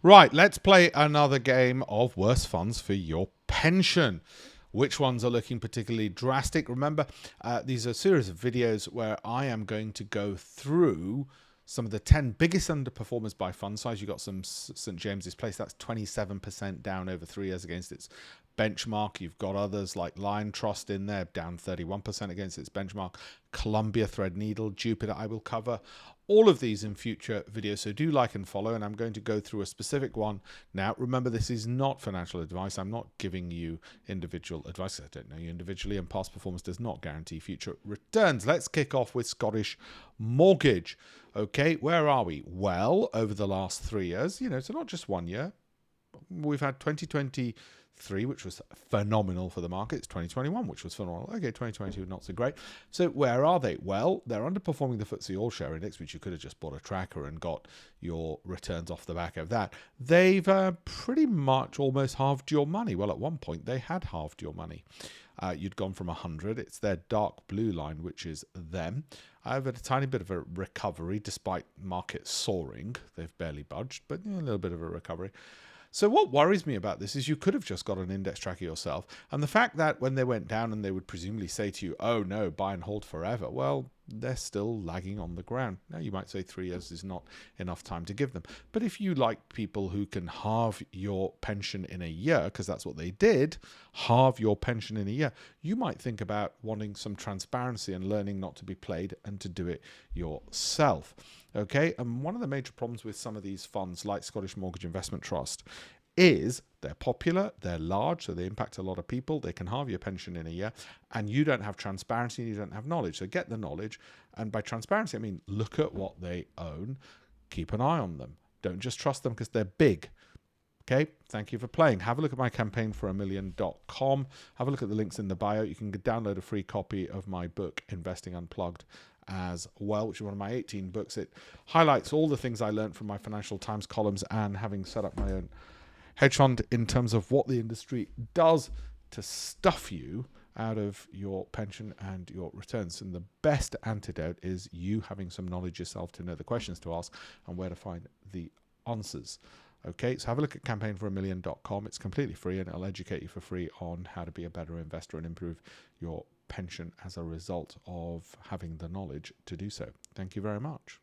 Right, let's play another game of worst funds for your pension. Which ones are looking particularly drastic? Remember, these are a series of videos where I am going to go through some of the 10 biggest underperformers by fund size. You've got some St. James's Place, that's 27% down over 3 years against its benchmark. You've got others like Lion Trust in there, down 31% against its benchmark. Columbia Threadneedle, Jupiter, I will cover all of these in future videos, so do like and follow, and I'm going to go through a specific one now. Remember, this is not financial advice. I'm not giving you individual advice. I don't know you individually, and past performance does not guarantee future returns. Let's kick off with Scottish Mortgage. Okay, where are we? Well, over the last 3 years, so not just 1 year. We've had 2023, which was phenomenal for the markets. 2021, which was phenomenal. Okay, 2022, not so great. So where are they? Well, they're underperforming the FTSE All-Share Index, which you could have just bought a tracker and got your returns off the back of that. They've pretty much almost halved your money. Well, at one point, they had halved your money. You'd gone from 100. It's their dark blue line, which is them. I've had a tiny bit of a recovery despite markets soaring. They've barely budged, but a little bit of a recovery. So what worries me about this is you could have just got an index tracker yourself. And the fact that when they went down and they would presumably say to you, oh no, buy and hold forever. Well, they're still lagging on the ground. Now you might say 3 years is not enough time to give them. But if you like people who can halve your pension in a year, because that's what they did, halve your pension in a year, you might think about wanting some transparency and learning not to be played and to do it yourself. Okay, and one of the major problems with some of these funds like Scottish Mortgage Investment Trust is they're popular, they're large, so they impact a lot of people, they can halve your pension in a year, and you don't have transparency, you don't have knowledge. So get the knowledge, and by transparency I mean look at what they own, keep an eye on them. Don't just trust them because they're big. Okay, thank you for playing. Have a look at my campaignforamillion.com. Have a look at the links in the bio. You can download a free copy of my book, Investing Unplugged, as well, which is one of my 18 books. It highlights all the things I learned from my Financial Times columns and having set up my own hedge fund in terms of what the industry does to stuff you out of your pension and your returns. And the best antidote is you having some knowledge yourself to know the questions to ask and where to find the answers. Okay, so have a look at campaignforamillion.com. It's completely free and it'll educate you for free on how to be a better investor and improve your pension as a result of having the knowledge to do so. Thank you very much.